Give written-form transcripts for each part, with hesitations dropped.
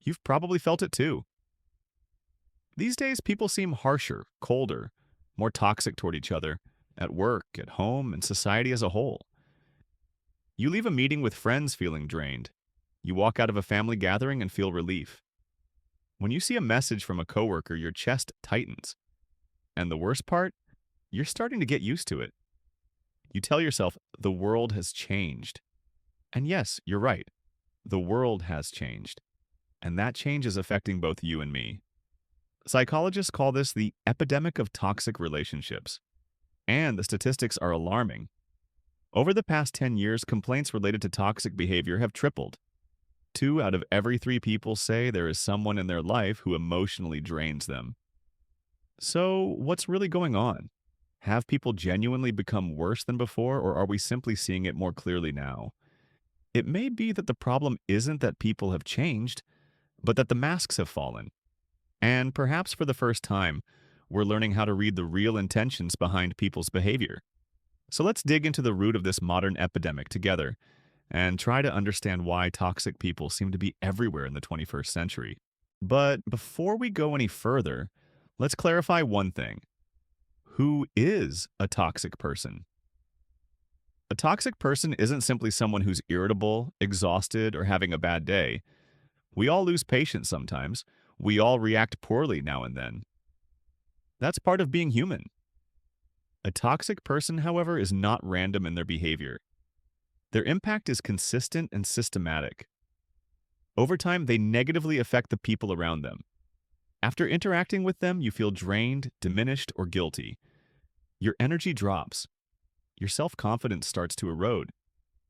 You've probably felt it too. These days, people seem harsher, colder, more toxic toward each other, at work, at home, and society as a whole. You leave a meeting with friends feeling drained. You walk out of a family gathering and feel relief. When you see a message from a coworker, your chest tightens. And the worst part? You're starting to get used to it. You tell yourself, the world has changed. And yes, you're right. The world has changed. And that change is affecting both you and me. Psychologists call this the epidemic of toxic relationships. And the statistics are alarming. Over the past 10 years, complaints related to toxic behavior have tripled. 2 out of every 3 people say there is someone in their life who emotionally drains them. So, what's really going on? Have people genuinely become worse than before, or are we simply seeing it more clearly now? It may be that the problem isn't that people have changed, but that the masks have fallen. And perhaps for the first time, we're learning how to read the real intentions behind people's behavior. So let's dig into the root of this modern epidemic together and try to understand why toxic people seem to be everywhere in the 21st century. But before we go any further, let's clarify one thing. Who is a toxic person? A toxic person isn't simply someone who's irritable, exhausted, or having a bad day. We all lose patience sometimes. We all react poorly now and then. That's part of being human. A toxic person, however, is not random in their behavior. Their impact is consistent and systematic. Over time, they negatively affect the people around them. After interacting with them, you feel drained, diminished, or guilty. Your energy drops. Your self-confidence starts to erode.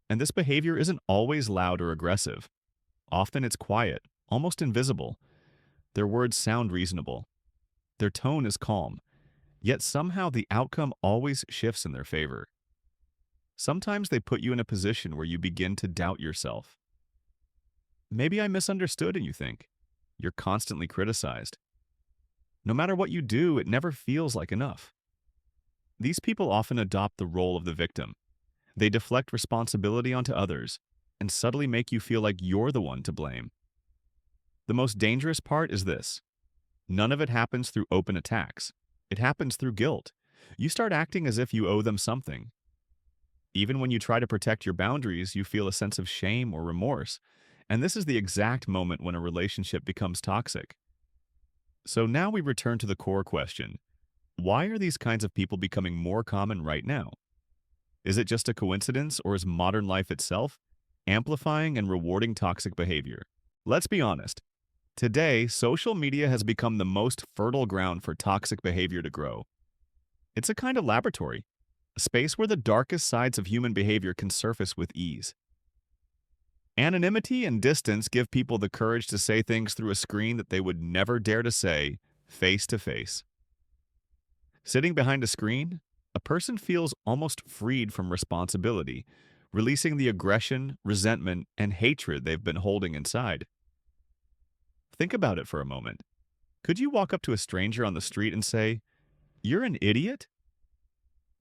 And this behavior isn't always loud or aggressive. Often it's quiet, almost invisible. Their words sound reasonable. Their tone is calm. Yet somehow the outcome always shifts in their favor. Sometimes they put you in a position where you begin to doubt yourself. Maybe I misunderstood, and you think. You're constantly criticized. No matter what you do, it never feels like enough. These people often adopt the role of the victim. They deflect responsibility onto others and subtly make you feel like you're the one to blame. The most dangerous part is this. None of it happens through open attacks. It happens through guilt. You start acting as if you owe them something. Even when you try to protect your boundaries, you feel a sense of shame or remorse. And this is the exact moment when a relationship becomes toxic. So now we return to the core question. Why are these kinds of people becoming more common right now? Is it just a coincidence, or is modern life itself amplifying and rewarding toxic behavior? Let's be honest. Today, social media has become the most fertile ground for toxic behavior to grow. It's a kind of laboratory, a space where the darkest sides of human behavior can surface with ease. Anonymity and distance give people the courage to say things through a screen that they would never dare to say face to face. Sitting behind a screen, a person feels almost freed from responsibility, releasing the aggression, resentment, and hatred they've been holding inside. Think about it for a moment. Could you walk up to a stranger on the street and say, "You're an idiot"?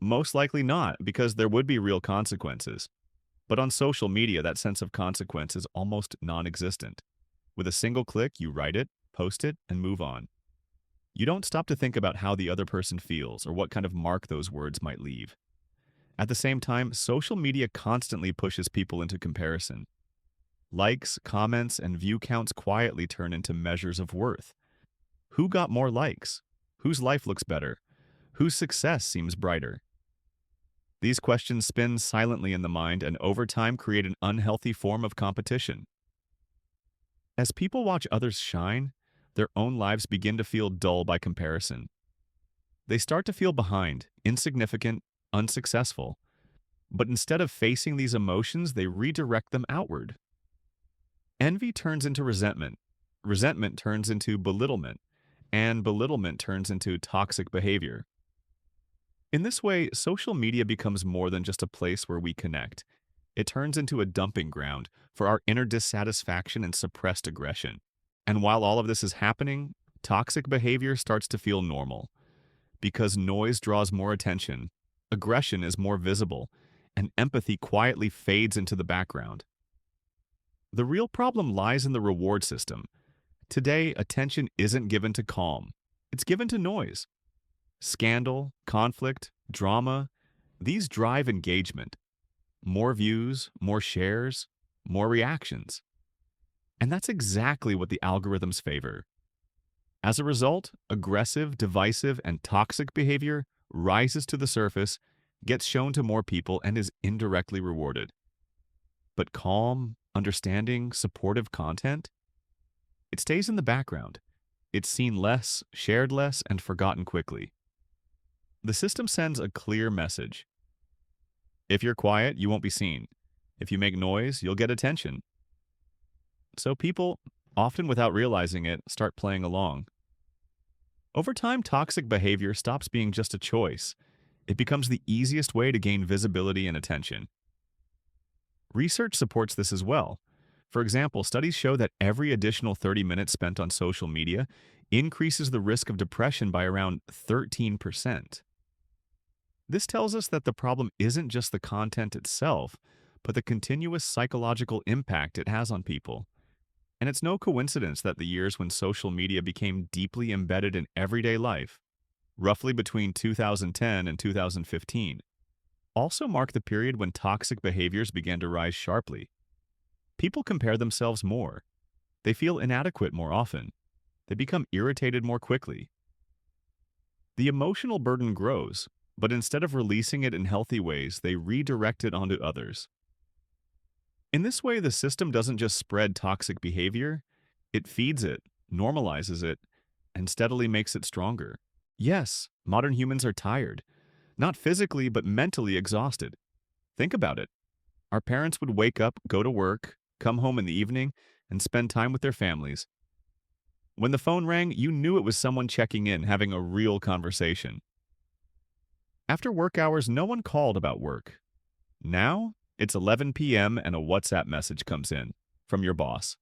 Most likely not, because there would be real consequences. But on social media, that sense of consequence is almost non-existent. With a single click, you write it, post it, and move on. You don't stop to think about how the other person feels or what kind of mark those words might leave. At the same time, social media constantly pushes people into comparison. Likes, comments, and view counts quietly turn into measures of worth. Who got more likes? Whose life looks better? Whose success seems brighter? These questions spin silently in the mind and over time create an unhealthy form of competition. As people watch others shine, their own lives begin to feel dull by comparison. They start to feel behind, insignificant, unsuccessful. But instead of facing these emotions, they redirect them outward. Envy turns into resentment. Resentment turns into belittlement. And belittlement turns into toxic behavior. In this way, social media becomes more than just a place where we connect. It turns into a dumping ground for our inner dissatisfaction and suppressed aggression. And while all of this is happening, toxic behavior starts to feel normal. Because noise draws more attention, aggression is more visible, and empathy quietly fades into the background. The real problem lies in the reward system. Today, attention isn't given to calm, it's given to noise. Scandal, conflict, drama, these drive engagement. More views, more shares, more reactions. And that's exactly what the algorithms favor. As a result, aggressive, divisive, and toxic behavior rises to the surface, gets shown to more people, and is indirectly rewarded. But calm, understanding, supportive content, it stays in the background. It's seen less, shared less, and forgotten quickly. The system sends a clear message. If you're quiet, you won't be seen. If you make noise, you'll get attention. So people, often without realizing it, start playing along. Over time, toxic behavior stops being just a choice. It becomes the easiest way to gain visibility and attention. Research supports this as well. For example, studies show that every additional 30 minutes spent on social media increases the risk of depression by around 13%. This tells us that the problem isn't just the content itself, but the continuous psychological impact it has on people. And it's no coincidence that the years when social media became deeply embedded in everyday life, roughly between 2010 and 2015, also mark the period when toxic behaviors began to rise sharply. People compare themselves more. They feel inadequate more often. They become irritated more quickly. The emotional burden grows, but instead of releasing it in healthy ways, they redirect it onto others. In this way, the system doesn't just spread toxic behavior, it feeds it, normalizes it, and steadily makes it stronger. Yes, modern humans are tired, not physically but mentally exhausted. Think about it. Our parents would wake up, go to work, come home in the evening, and spend time with their families. When the phone rang, you knew it was someone checking in, having a real conversation. After work hours, no one called about work. Now, it's 11 p.m. and a WhatsApp message comes in from your boss.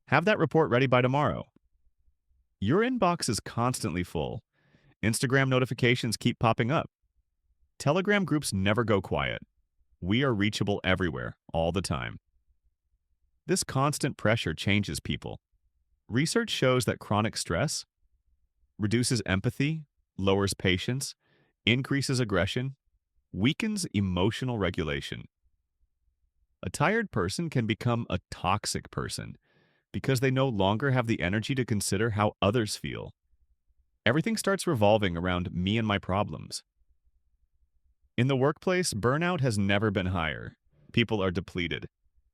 Have that report ready by tomorrow. Your inbox is constantly full. Instagram notifications keep popping up. Telegram groups never go quiet. We are reachable everywhere, all the time. This constant pressure changes people. Research shows that chronic stress reduces empathy, lowers patience, increases aggression, weakens emotional regulation. A tired person can become a toxic person because they no longer have the energy to consider how others feel. Everything starts revolving around me and my problems. In the workplace, burnout has never been higher. People are depleted,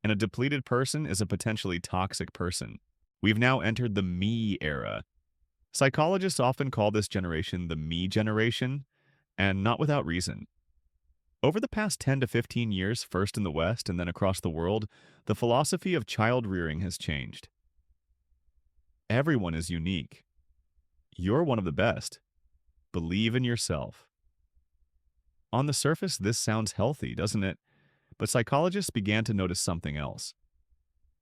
and a depleted person is a potentially toxic person. We've now entered the me era. Psychologists often call this generation the me generation, and not without reason. Over the past 10 to 15 years, first in the West and then across the world, the philosophy of child rearing has changed. Everyone is unique. You're one of the best. Believe in yourself. On the surface, this sounds healthy, doesn't it? But psychologists began to notice something else.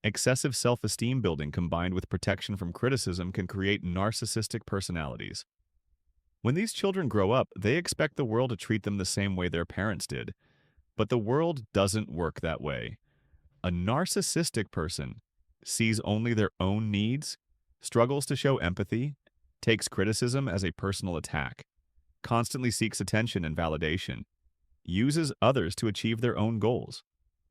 Excessive self-esteem building combined with protection from criticism can create narcissistic personalities. When these children grow up, they expect the world to treat them the same way their parents did. But the world doesn't work that way. A narcissistic person sees only their own needs, struggles to show empathy, takes criticism as a personal attack, constantly seeks attention and validation, uses others to achieve their own goals.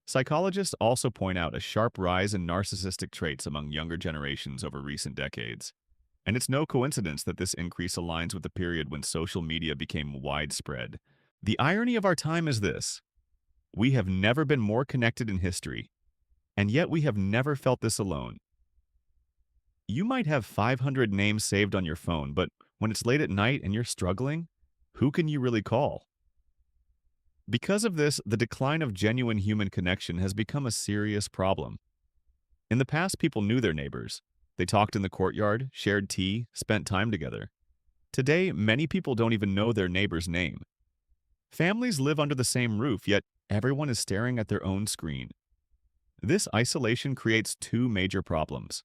Psychologists also point out a sharp rise in narcissistic traits among younger generations over recent decades. And it's no coincidence that this increase aligns with the period when social media became widespread. The irony of our time is this: we have never been more connected in history, and yet we have never felt this alone. You might have 500 names saved on your phone, but when it's late at night and you're struggling, who can you really call? Because of this, the decline of genuine human connection has become a serious problem. In the past, people knew their neighbors. They talked in the courtyard, shared tea, spent time together. Today, many people don't even know their neighbor's name. Families live under the same roof, yet everyone is staring at their own screen. This isolation creates two major problems.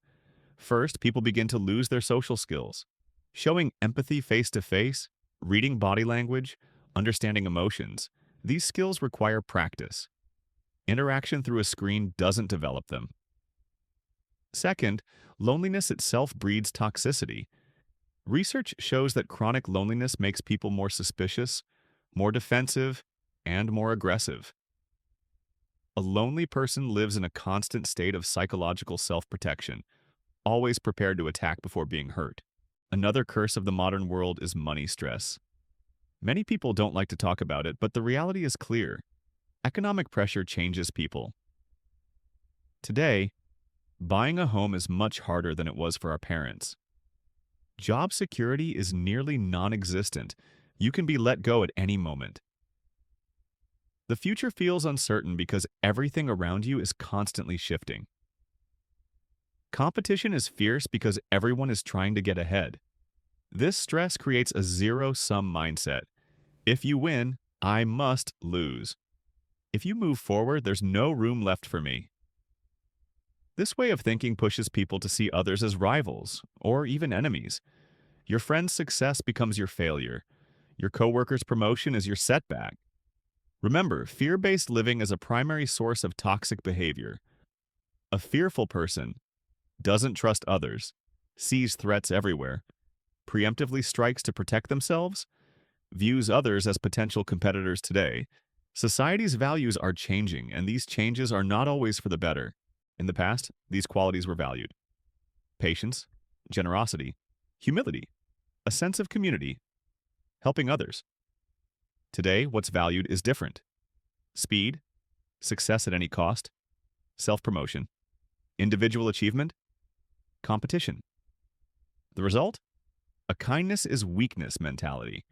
First, people begin to lose their social skills. Showing empathy face-to-face, reading body language, understanding emotions, these skills require practice. Interaction through a screen doesn't develop them. Second, loneliness itself breeds toxicity. Research shows that chronic loneliness makes people more suspicious, more defensive, and more aggressive. A lonely person lives in a constant state of psychological self-protection, always prepared to attack before being hurt. Another curse of the modern world is money stress. Many people don't like to talk about it, but the reality is clear. Economic pressure changes people. Today, buying a home is much harder than it was for our parents. Job security is nearly non-existent. You can be let go at any moment. The future feels uncertain because everything around you is constantly shifting. Competition is fierce because everyone is trying to get ahead. This stress creates a zero-sum mindset. If you win, I must lose. If you move forward, there's no room left for me. This way of thinking pushes people to see others as rivals, or even enemies. Your friend's success becomes your failure. Your coworker's promotion is your setback. Remember, fear-based living is a primary source of toxic behavior. A fearful person doesn't trust others, sees threats everywhere, preemptively strikes to protect themselves, views others as potential competitors today. Society's values are changing, and these changes are not always for the better. In the past, these qualities were valued. Patience, generosity, humility, a sense of community, helping others. Today, what's valued is different. Speed, success at any cost, self-promotion, individual achievement, competition. The result? A kindness is weakness mentality.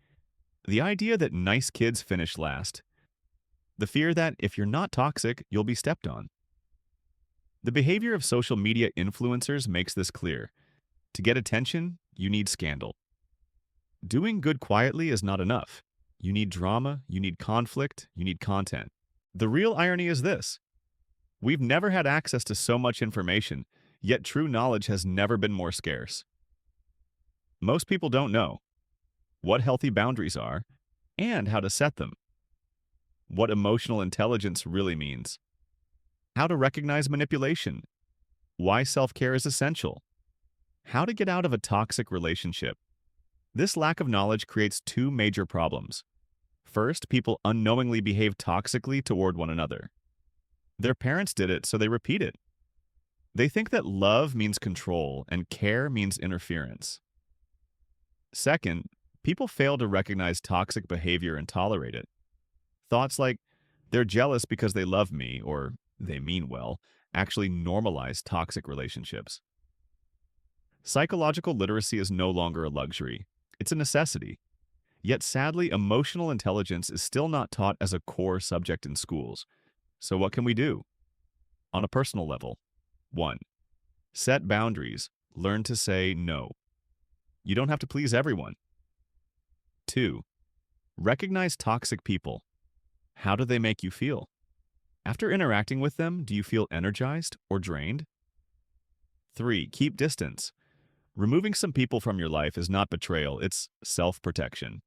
The idea that nice kids finish last. The fear that if you're not toxic, you'll be stepped on. The behavior of social media influencers makes this clear. To get attention, you need scandal. Doing good quietly is not enough. You need drama, you need conflict, you need content. The real irony is this. We've never had access to so much information, yet true knowledge has never been more scarce. Most people don't know what healthy boundaries are and how to set them, what emotional intelligence really means, how to recognize manipulation, why self-care is essential, how to get out of a toxic relationship. This lack of knowledge creates two major problems. First, people unknowingly behave toxically toward one another. Their parents did it, so they repeat it. They think that love means control and care means interference. Second, people fail to recognize toxic behavior and tolerate it. Thoughts like, they're jealous because they love me, or they mean well, actually normalize toxic relationships. Psychological literacy is no longer a luxury. It's a necessity. Yet sadly, emotional intelligence is still not taught as a core subject in schools. So what can we do? On a personal level, 1. Set boundaries. Learn to say no. You don't have to please everyone. 2. Recognize toxic people. How do they make you feel? After interacting with them, do you feel energized or drained? 3. Keep distance. Removing some people from your life is not betrayal, it's self-protection.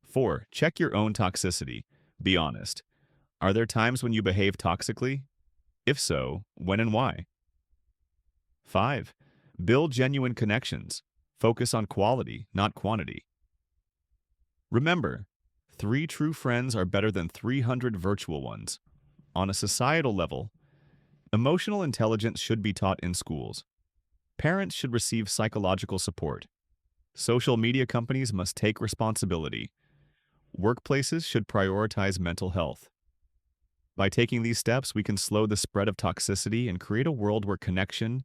4. Check your own toxicity. Be honest. Are there times when you behave toxically? If so, when and why? 5. Build genuine connections. Focus on quality, not quantity. Remember, 3 true friends are better than 300 virtual ones. On a societal level, emotional intelligence should be taught in schools. Parents should receive psychological support. Social media companies must take responsibility. Workplaces should prioritize mental health. By taking these steps, we can slow the spread of toxicity and create a world where connection,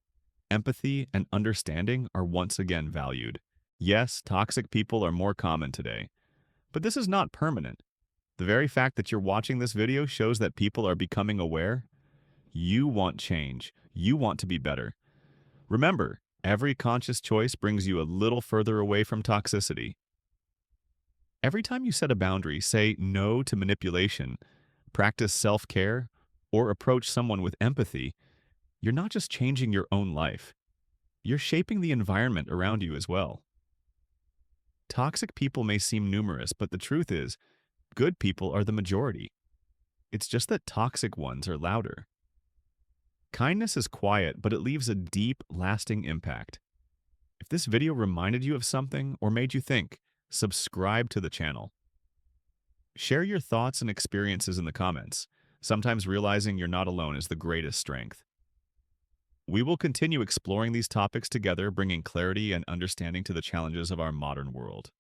empathy, and understanding are once again valued. Yes, toxic people are more common today, but this is not permanent. The very fact that you're watching this video shows that people are becoming aware. You want change. You want to be better. Remember, every conscious choice brings you a little further away from toxicity. Every time you set a boundary, say no to manipulation, practice self-care, or approach someone with empathy, you're not just changing your own life. You're shaping the environment around you as well. Toxic people may seem numerous, but the truth is, good people are the majority. It's just that toxic ones are louder. Kindness is quiet, but it leaves a deep, lasting impact. If this video reminded you of something or made you think, subscribe to the channel. Share your thoughts and experiences in the comments. Sometimes realizing you're not alone is the greatest strength. We will continue exploring these topics together, bringing clarity and understanding to the challenges of our modern world.